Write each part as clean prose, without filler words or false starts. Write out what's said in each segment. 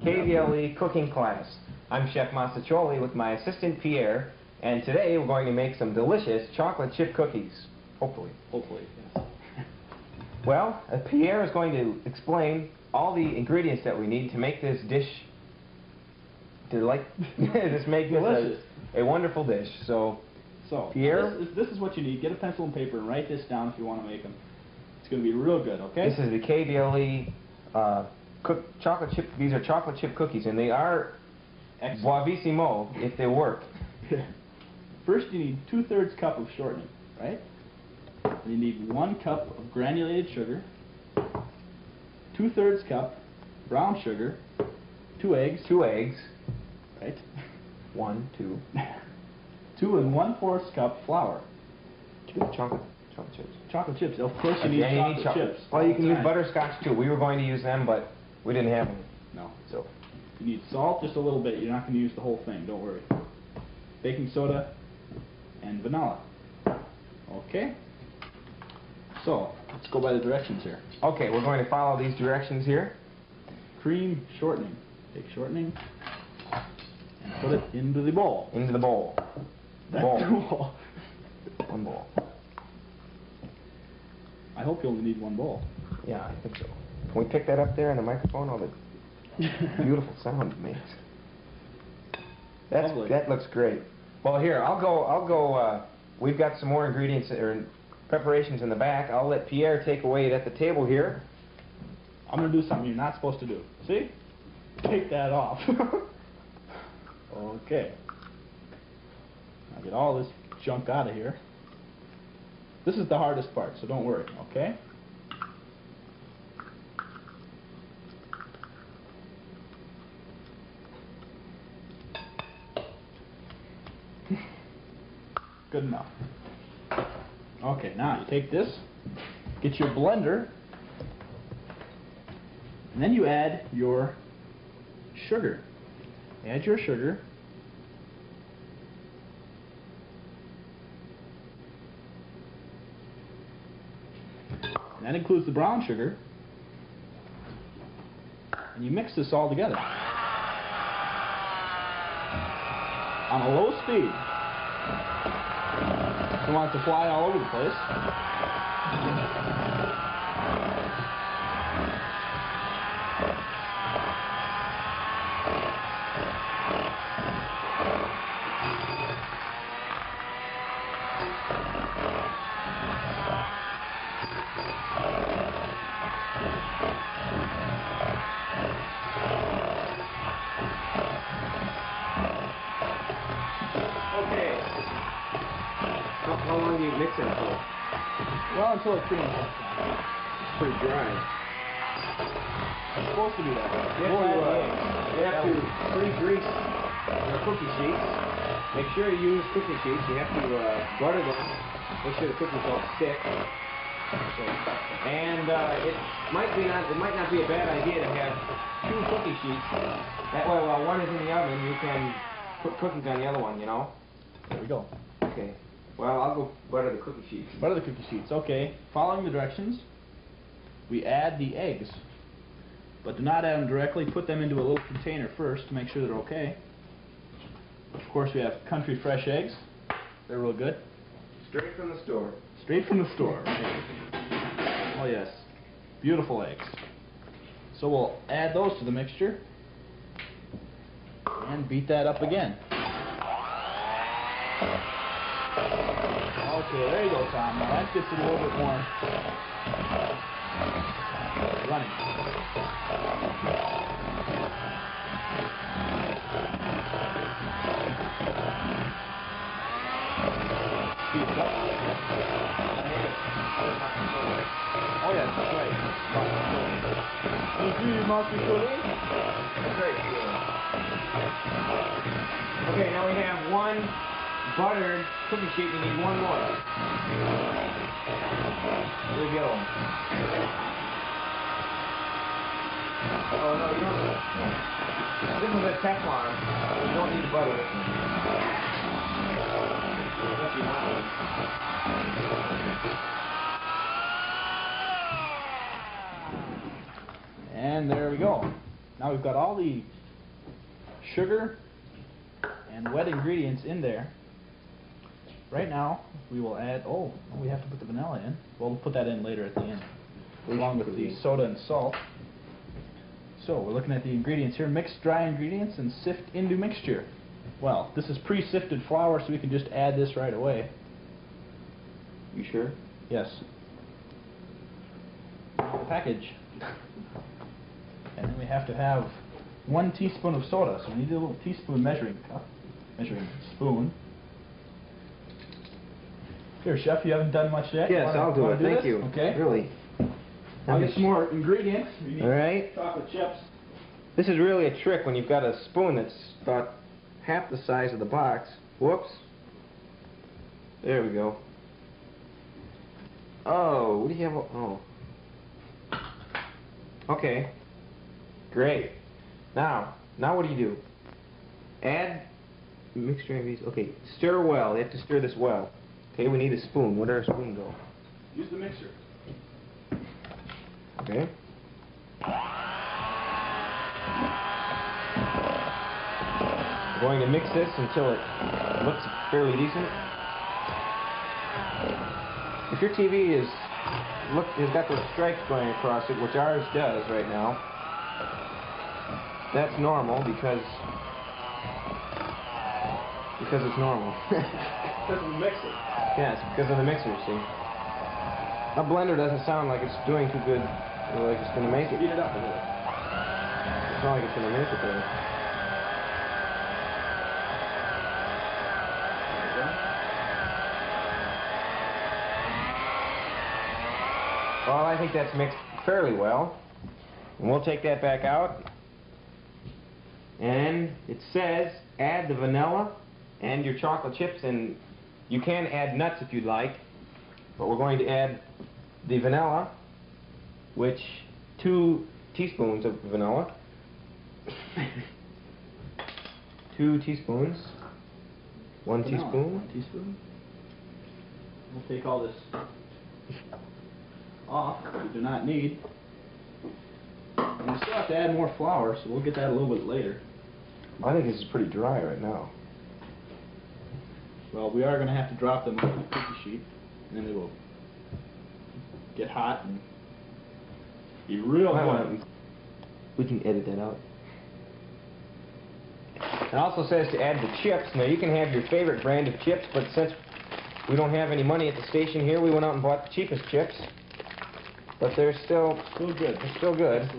KBLE cooking class. I'm Chef Mostacioli with my assistant Pierre, and today we're going to make some delicious chocolate chip cookies. Hopefully. Hopefully, yes. Well, Pierre is going to explain all the ingredients that we need to make this dish, a wonderful dish. So Pierre, this is what you need. Get a pencil and paper and write this down if you want to make them. It's going to be real good, okay? This is the KBLE chocolate chip. These are chocolate chip cookies, and they are bravissimo if they work. First, you need 2/3 cup of shortening, right? And you need 1 cup of granulated sugar, 2/3 cup brown sugar, 2 eggs. 2 eggs. Right? 1, 2. 2 1/4 cup flour. Chocolate chips. Chocolate chips. Of course you need chocolate chips. Well, you can use butterscotch too. We were going to use them, but we didn't have any. No. So you need salt, just a little bit. You're not going to use the whole thing. Don't worry. Baking soda and vanilla. Okay. So let's go by the directions here. Okay, we're going to follow these directions here. Cream shortening. Take shortening and put it into the bowl. Into the bowl. Bowl. 1 bowl. I hope you only need 1 bowl. Yeah, I think so. Can we pick that up there in the microphone? All the beautiful sound it makes. That looks great. Well, here I'll go. We've got some more ingredients or preparations in the back. I'll let Pierre take away it at the table here. I'm going to do something you're not supposed to do. See? Take that off. Okay. I'll get all this junk out of here. This is the hardest part, so don't worry, okay? Good enough. Okay, now you take this, get your blender, and then you add your sugar. Add your sugar. And that includes the brown sugar. And you mix this all together on a low speed. You don't want it to fly all over the place. How long do you mix it for? Well, until it's pretty much It's pretty dry. It's supposed to be that way. You have to pre-grease your cookie sheets. Make sure you use cookie sheets. You have to butter them. Make sure the cookies don't stick. And it might not be a bad idea to have 2 cookie sheets. That way, while one is in the oven, you can put cookies on the other one. You know. There we go. Okay. Well, I'll go butter the cookie sheets. Butter the cookie sheets. Okay. Following the directions, we add the eggs. But do not add them directly. Put them into a little container first to make sure they're okay. Of course, we have country fresh eggs. They're real good. Straight from the store. Straight from the store. Right? Oh, yes. Beautiful eggs. So we'll add those to the mixture and beat that up again. Okay, there you go, Tom. Now that gets it a little bit more running. Speed it up. Oh yeah, that's right. Mostacioli? That's right. Okay, now we have 1 buttered cookie sheet. We need 1 more. Here we go. Oh no, you don't. This is a Teflon. You don't need to butter it. And there we go. now we've got all the sugar and wet ingredients in there. Right now, we will add, we have to put the vanilla in. We'll put that in later at the end, along with the soda and salt. So, we're looking at the ingredients here. Mix dry ingredients and sift into mixture. Well, this is pre-sifted flour, so we can just add this right away. You sure? Yes. Package. And then we have to have 1 teaspoon of soda, so we need a little teaspoon measuring spoon. Here, Chef, you haven't done much yet. Yes, I'll do it. Thank you. Okay. Really. I'll get some more ingredients. We need all right. chocolate chips. This is really a trick when you've got a spoon that's about half the size of the box. Whoops. There we go. Oh, what do you have? Oh. Okay. Great. Now what do you do? Add mixture ingredients. Okay, stir well. You have to stir this well. Okay, we need a spoon. Where does our spoon go? Use the mixer. Okay. We're going to mix this until it looks fairly decent. If your TV has got those stripes going across it, which ours does right now, that's normal because it's normal. Because of the mixer. Yeah, it's because of the mixer, see. A blender doesn't sound like it's doing too good, or like it's going to make it. Speed it up a little. It's not like it's going to make it there. Well, I think that's mixed fairly well. And we'll take that back out. And it says add the vanilla and your chocolate chips, and you can add nuts if you'd like, but we're going to add the vanilla, which 2 teaspoons of vanilla. 2 teaspoons. 1 vanilla. teaspoon. 1 teaspoon. We'll take all this off, we do not need. And we still have to add more flour, so we'll get that a little bit later. I think this is pretty dry right now. Well, we are going to have to drop them on the cookie sheet, and then they will get hot and be real good. We can edit that out. It also says to add the chips. Now, you can have your favorite brand of chips, but since we don't have any money at the station here, we went out and bought the cheapest chips. But they're still good. They're still good.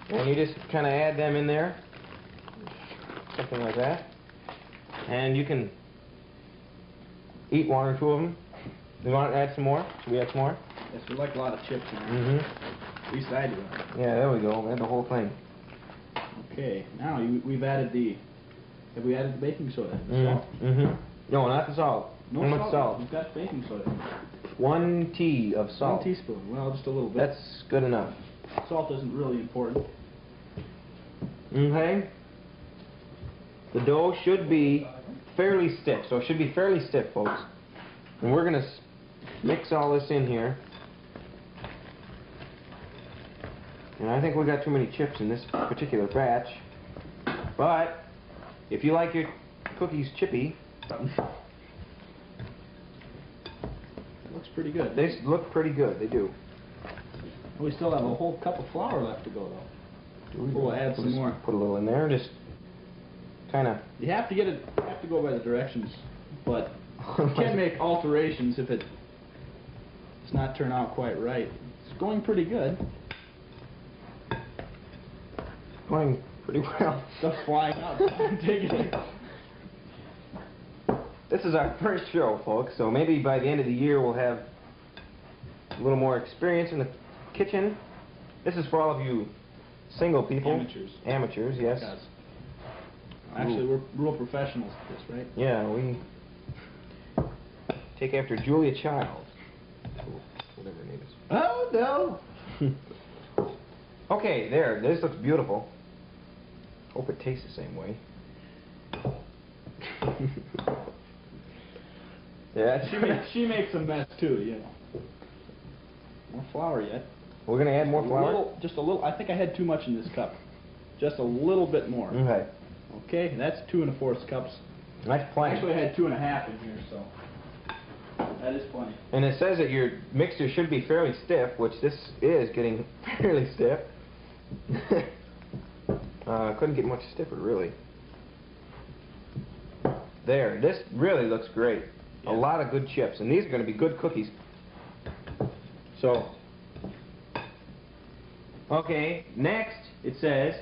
And you just kind of add them in there, something like that. And you can eat 1 or 2 of them. Do you want to add some more? Should we add some more? Yes, we like a lot of chips in there. Mm-hmm. At least I do. Yeah, there we go. Add the whole thing. Okay, now we've added the. Have we added the baking soda? Salt? Mm-hmm. No, not the salt. No How salt. much salt? We've got baking soda. 1 tea of salt. 1 teaspoon. Well, just a little bit. That's good enough. Salt isn't really important. Okay. The dough should be fairly stiff, so it should be fairly stiff, folks. And we're going to mix all this in here. And I think we got too many chips in this particular batch. But if you like your cookies chippy, Looks pretty good. they look pretty good. They do. We still have a whole cup of flour left to go, though. We'll add some more. Put a little in there, just kind of. You have to go by the directions, but you can make alterations if it does not turn out quite right. It's going pretty good. Going pretty well. Stuff flying out. Take it. This is our first show, folks, so maybe by the end of the year we'll have a little more experience in the kitchen. This is for all of you single people. Amateurs. Amateurs, yes. Yes. Actually, we're real professionals at this, right? Yeah, we take after Julia Child. Whatever her name is. Oh, no! Okay, there. This looks beautiful. Hope it tastes the same way. Yeah, she makes a mess too, you know. More flour yet. We're going to add more flour? Just a little. I think I had too much in this cup. Just a little bit more. Okay. Okay, that's 2 1/4 cups. That's plenty. Actually, I had 2 1/2 in here, so that is plenty. And it says that your mixture should be fairly stiff, which this is getting fairly stiff. Couldn't get much stiffer, really. There. This really looks great. Yeah. A lot of good chips, and these are going to be good cookies. So, okay, next it says,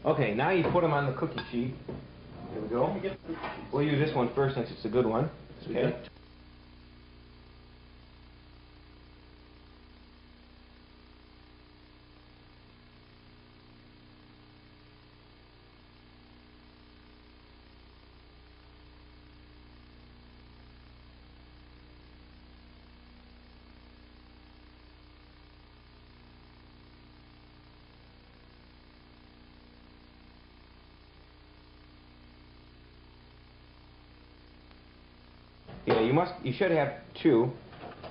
okay, now you put them on the cookie sheet. There we go. We'll use this one first since it's a good one. Okay. Yeah, you should have 2.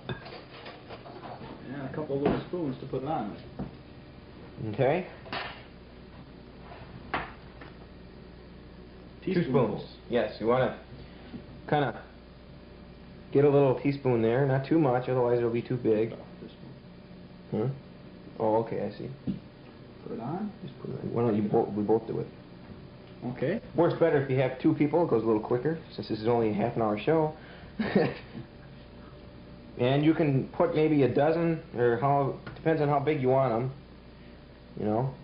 And a couple of little spoons to put it on. Okay. 2 spoons. Yes, you want to kind of get a little teaspoon there, not too much, otherwise it'll be too big. Huh? Oh, okay, I see. Put it on. Just put it on. Why don't we both do it? Okay. Works better if you have 2 people. It goes a little quicker since this is only a half-an-hour show. And you can put maybe a dozen, or depends on how big you want them. You know.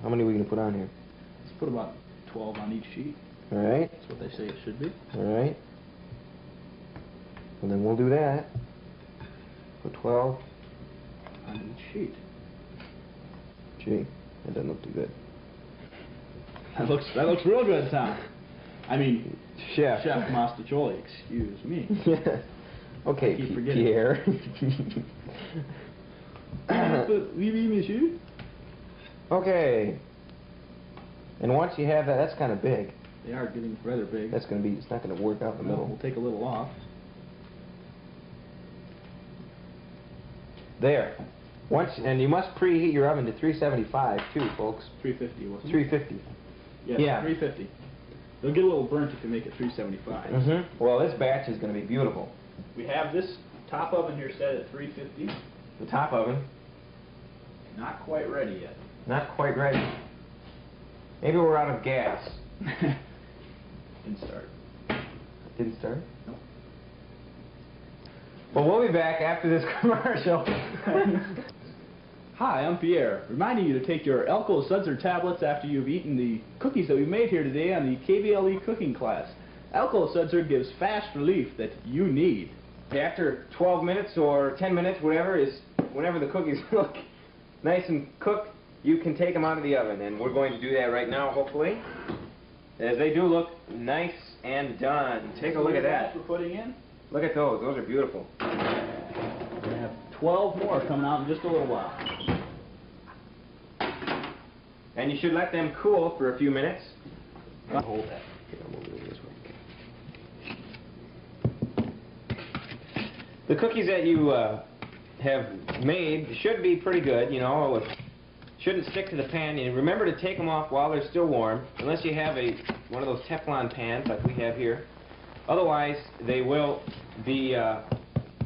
How many are we going to put on here? Let's put about 12 on each sheet. All right. That's what they say it should be. All right. And then we'll do that. Put 12 on each sheet. Gee, that doesn't look too good. That looks real good, Tom. I mean, Chef Mostacioli, excuse me. Okay, keep forgetting. Pierre. Okay. And once you have that, that's kind of big. They are getting rather big. That's going to be, it's not going to work out in the middle. We'll take a little off. There. And you must preheat your oven to 375 too, folks. 350 wasn't it? 350. Yes, yeah, 350. They'll get a little burnt if you make it 375. Mm-hmm. Well, this batch is going to be beautiful. We have this top oven here set at 350. The top oven. Not quite ready yet. Not quite ready. Maybe we're out of gas. Didn't start. Didn't start? Nope. Well, we'll be back after this commercial. Hi, I'm Pierre, reminding you to take your Alka-Seltzer tablets after you've eaten the cookies that we made here today on the KBLE cooking class. Alka-Seltzer gives fast relief that you need. After 12 minutes or 10 minutes, whenever the cookies look nice and cooked, you can take them out of the oven, and we're going to do that right now, hopefully. As they do look nice and done. Take a look at that. We're putting in. Look at those. Those are beautiful. We're going to have 12 more coming out in just a little while. And you should let them cool for a few minutes. Hold that. The cookies that you have made should be pretty good, you know. Shouldn't stick to the pan. And remember to take them off while they're still warm, unless you have one of those Teflon pans like we have here. Otherwise, they will be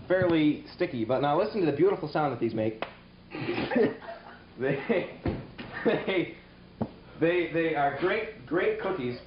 fairly sticky. But now listen to the beautiful sound that these make. They are great cookies.